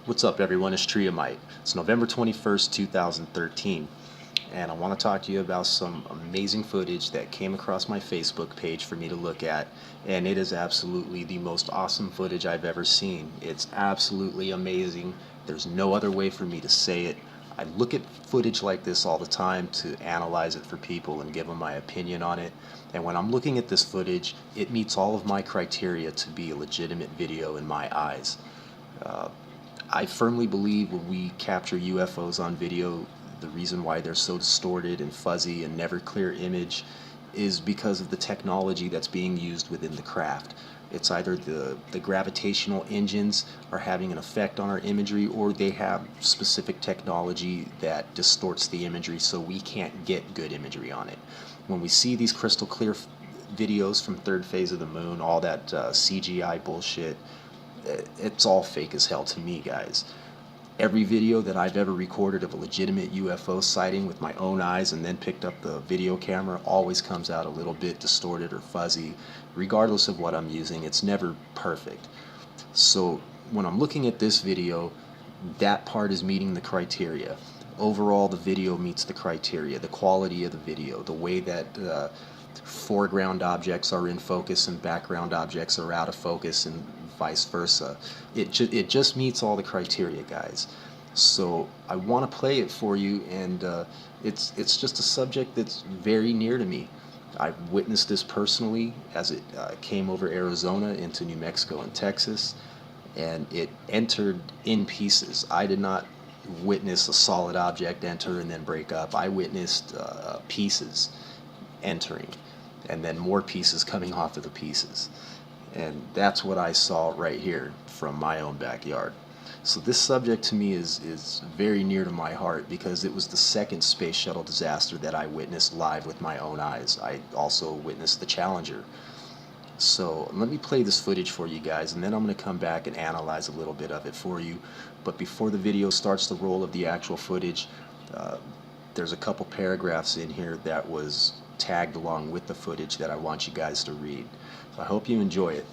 What's up, everyone? It's Triamite. It's November 21st, 2013, and I want to talk to you about some amazing footage that came across my Facebook page for me to look at, and it is absolutely the most awesome footage I've ever seen. It's absolutely amazing. There's no other way for me to say it. I look at footage like this all the time to analyze it for people and give them my opinion on it, and when I'm looking at this footage, it meets all of my criteria to be a legitimate video in my eyes. I firmly believe when we capture UFOs on video, the reason why they're so distorted and fuzzy and never clear image is because of the technology that's being used within the craft. It's either the gravitational engines are having an effect on our imagery, or they have specific technology that distorts the imagery so we can't get good imagery on it. When we see these crystal clear videos from third phase of the moon, all that CGI bullshit, it's all fake as hell to me, guys. Every video that I've ever recorded of a legitimate UFO sighting with my own eyes and then picked up the video camera always comes out a little bit distorted or fuzzy. Regardless of what I'm using, it's never perfect. So when I'm looking at this video, that part is meeting the criteria. Overall, the video meets the criteria. The quality of the video, the way that foreground objects are in focus and background objects are out of focus, and vice versa. It just meets all the criteria, guys. So I want to play it for you, and it's just a subject that's very near to me. I've witnessed this personally as it came over Arizona into New Mexico and Texas, and it entered in pieces. I did not witness a solid object enter and then break up. I witnessed pieces entering and then more pieces coming off of the pieces. And that's what I saw right here from my own backyard. So this subject to me is very near to my heart because it was the second space shuttle disaster that I witnessed live with my own eyes. I also witnessed the Challenger. So let me play this footage for you guys, and then I'm going to come back and analyze a little bit of it for you. But before the video starts the roll of the actual footage, there's a couple paragraphs in here that was tagged along with the footage that I want you guys to read. So I hope you enjoy it.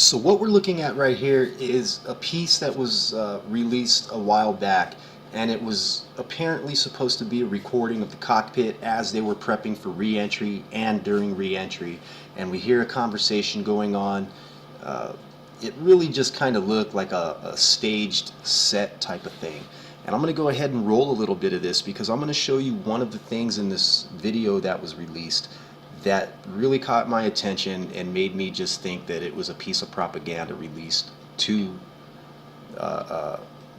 So what we're looking at right here is a piece that was released a while back, and it was apparently supposed to be a recording of the cockpit as they were prepping for re-entry and during re-entry. And we hear a conversation going on. It really just kind of looked like a staged set type of thing. And I'm going to go ahead and roll a little bit of this because I'm going to show you one of the things in this video that was released that really caught my attention and made me just think that it was a piece of propaganda released to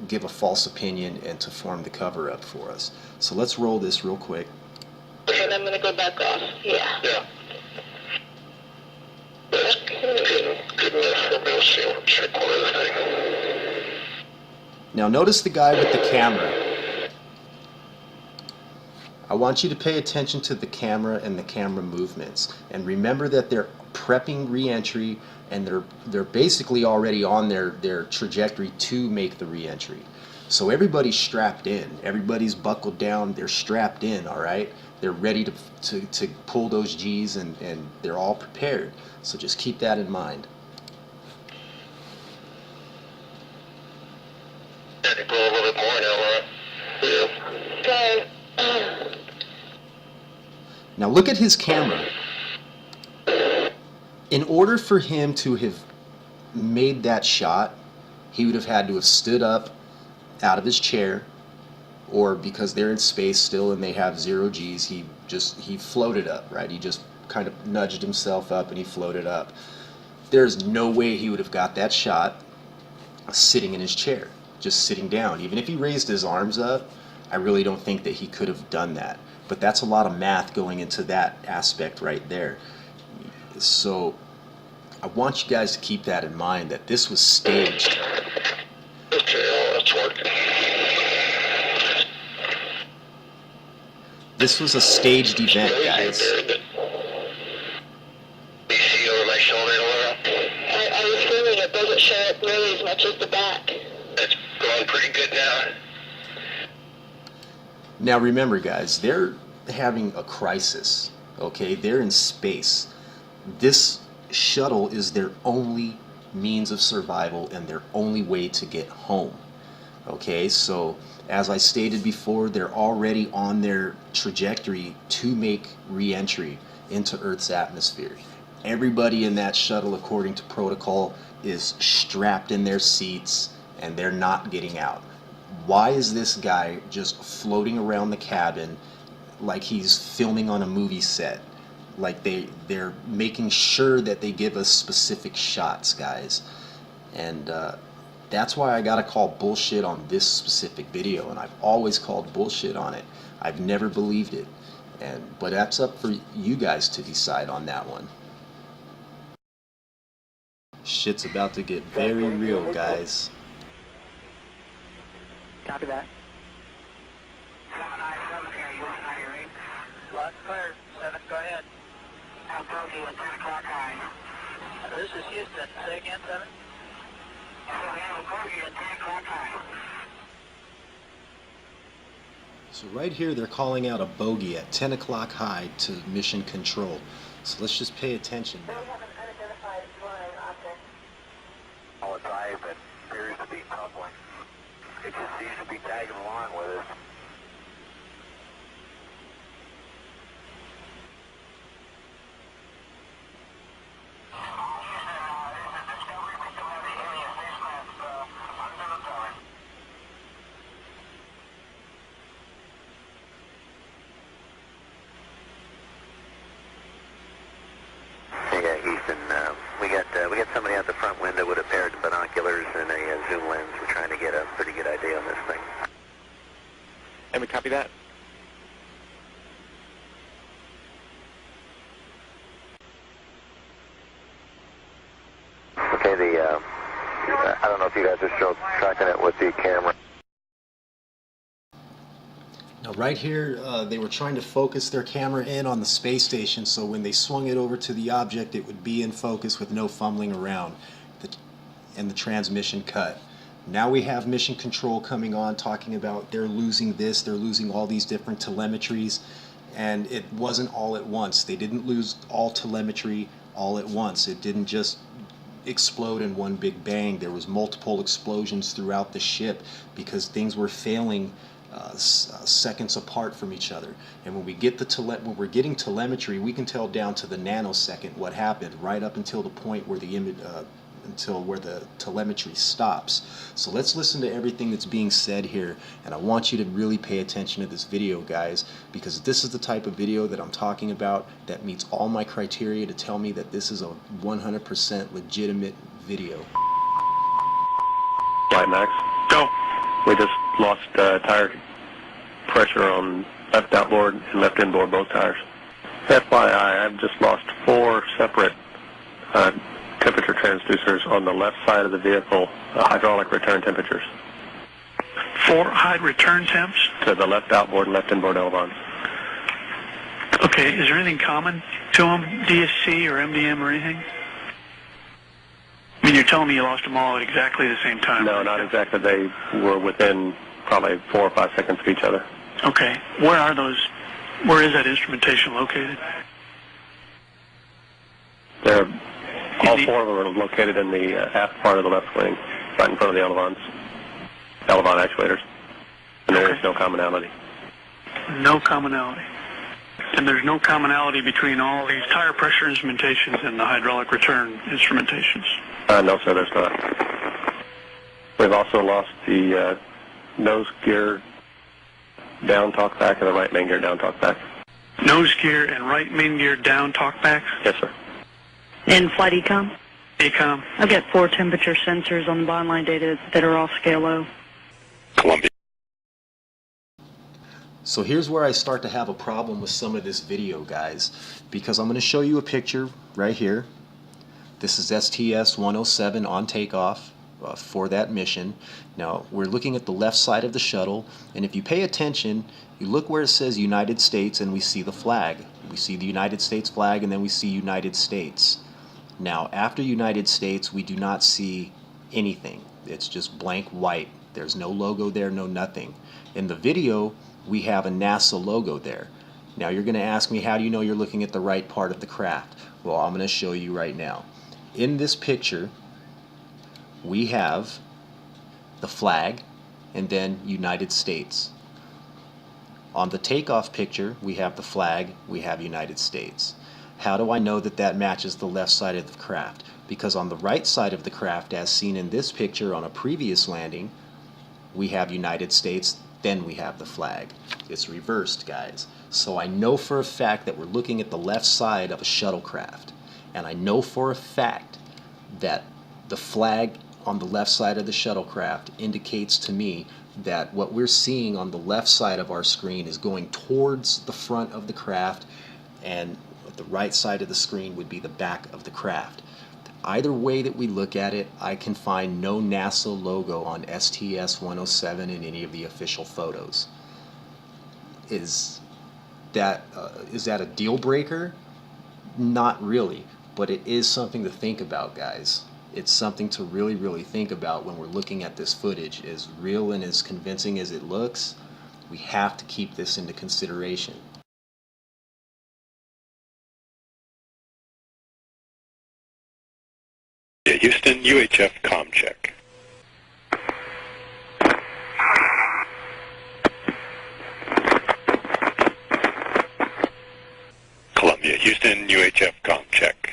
give a false opinion and to form the cover-up for us. So let's roll this real quick. And I'm going to go back off. Yeah. Yeah. That's good enough for me to see what check one of the thing. Now notice the guy with the camera. I want you to pay attention to the camera and the camera movements, and remember that they're prepping re-entry, and they're basically already on their trajectory to make the re-entry. So everybody's strapped in, everybody's buckled down, they're strapped in, all right? They're ready to pull those G's, and they're all prepared. So just keep that in mind. Can you pull a little bit more now, Laura? Yeah. Okay. Now look at his camera. In order for him to have made that shot, he would have had to have stood up out of his chair, or because they're in space still and they have 0 G's, he floated up, right? He just kind of nudged himself up and he floated up. There's no way he would have got that shot sitting in his chair, just sitting down. Even if he raised his arms up, I really don't think that he could have done that. But that's a lot of math going into that aspect right there. So I want you guys to keep that in mind, that this was staged. Okay, that's working. This was a staged event, guys. You see over my shoulder, Laura? I was feeling it doesn't show up nearly as much as the back. It's going pretty good now. Now remember, guys, they're having a crisis, okay? They're in space. This shuttle is their only means of survival and their only way to get home, okay? So as I stated before, they're already on their trajectory to make re-entry into Earth's atmosphere. Everybody in that shuttle, according to protocol, is strapped in their seats and they're not getting out. Why is this guy just floating around the cabin like he's filming on a movie set? Like they're making sure that they give us specific shots, guys. And that's why I gotta call bullshit on this specific video, and I've always called bullshit on it. I've never believed it. But that's up for you guys to decide on that one. Shit's about to get very real, guys. Copy that. 797 here, you want to hear? Lock clear. 7, go ahead. I'll go to you at 10 o'clock high. This is Houston. Say again, 7. I'll go to you at 10 o'clock high. So right here they're calling out a bogey at 10 o'clock high to mission control. So let's just pay attention. We have an unidentified flying object. All it's high, but appears to be public. It just seems to be tagging along with us. Yeah, Houston, we got somebody out the front window with a pair of binoculars and a zoom lens. We're trying to get a pretty good idea on this thing. And we copy that. Okay, I don't know if you guys are still tracking it with the camera. Now right here, they were trying to focus their camera in on the space station, so when they swung it over to the object, it would be in focus with no fumbling around, and the transmission cut. Now we have mission control coming on, talking about they're losing this, they're losing all these different telemetries, and it wasn't all at once. They didn't lose all telemetry all at once. It didn't just explode in one big bang. There was multiple explosions throughout the ship because things were failing seconds apart from each other. And when we get when we're getting telemetry, we can tell down to the nanosecond what happened, right up until the point where the image where the telemetry stops. So let's listen to everything that's being said here, and I want you to really pay attention to this video, guys, because this is the type of video that I'm talking about that meets all my criteria to tell me that this is a 100% legitimate video. Flight Max. Go. We just lost tire pressure on left outboard and left inboard, both tires. FYI, I've just lost 4 separate temperature transducers on the left side of the vehicle, hydraulic return temperatures. 4 high return temps? To the left outboard and left inboard elevons. Okay, is there anything common to them, DSC or MDM or anything? I mean, you're telling me you lost them all at exactly the same time? No, not exactly. They were within probably 4 or 5 seconds of each other. Okay, where are those? Where is that instrumentation located? They're all 4 of them are located in the aft part of the left wing, right in front of the elevon actuators. And there is no commonality. No commonality. And there's no commonality between all these tire pressure instrumentations and the hydraulic return instrumentations? No, sir, there's not. We've also lost the nose gear down talkback and the right main gear down talkback. Nose gear and right main gear down talkbacks? Yes, sir. And flight ecom? Ecom. I've got 4 temperature sensors on the bottom line data that are off scale low. Columbia. So here's where I start to have a problem with some of this video, guys, because I'm going to show you a picture right here. This is STS-107 on takeoff for that mission. Now we're looking at the left side of the shuttle, and if you pay attention, you look where it says United States and we see the flag. We see the United States flag, and then we see United States. Now after United States, we do not see anything. It's just blank white. There's no logo there, no nothing. In the video, we have a NASA logo there. Now you're going to ask me, how do you know you're looking at the right part of the craft? Well, I'm going to show you right now. In this picture, we have the flag and then United States. On the takeoff picture, we have the flag, we have United States. How do I know that that matches the left side of the craft? Because on the right side of the craft, as seen in this picture on a previous landing, we have United States, then we have the flag. It's reversed, guys. So I know for a fact that we're looking at the left side of a shuttlecraft. And I know for a fact that the flag on the left side of the shuttlecraft indicates to me that what we're seeing on the left side of our screen is going towards the front of the craft, and the right side of the screen would be the back of the craft. Either way that we look at it, I can find no NASA logo on STS-107 in any of the official photos. Is that a deal breaker? Not really, but it is something to think about, guys. It's something to really, really think about when we're looking at this footage. As real and as convincing as it looks, we have to keep this into consideration. Houston, UHF comm check. Columbia, Houston, UHF comm check.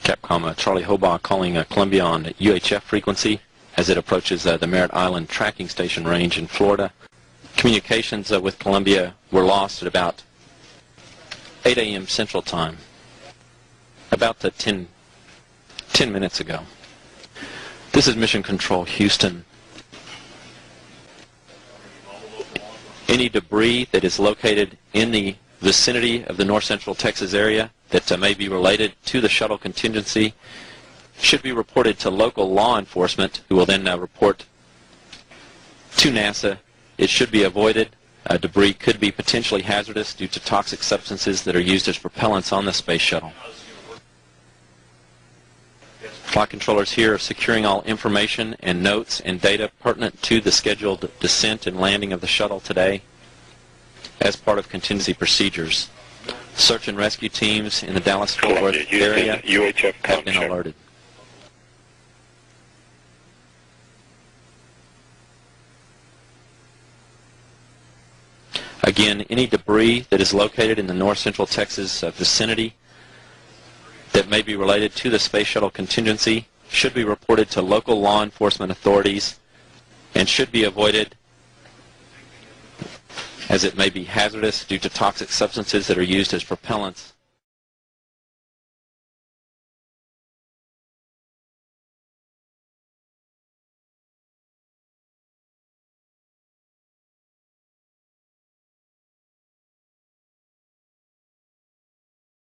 Capcom, Charlie Hobaugh calling Columbia on UHF frequency as it approaches the Merritt Island tracking station range in Florida. Communications with Columbia were lost at about 8 a.m. Central Time, about 10 minutes ago. This is Mission Control, Houston. Any debris that is located in the vicinity of the north central Texas area that may be related to the shuttle contingency should be reported to local law enforcement, who will then report to NASA. It should be avoided. Debris could be potentially hazardous due to toxic substances that are used as propellants on the space shuttle. Flight controllers here are securing all information and notes and data pertinent to the scheduled descent and landing of the shuttle today as part of contingency procedures. Search and rescue teams in the Dallas-Fort Worth area UHF have been check. alerted. Again, any debris that is located in the north central Texas vicinity that may be related to the space shuttle contingency should be reported to local law enforcement authorities and should be avoided as it may be hazardous due to toxic substances that are used as propellants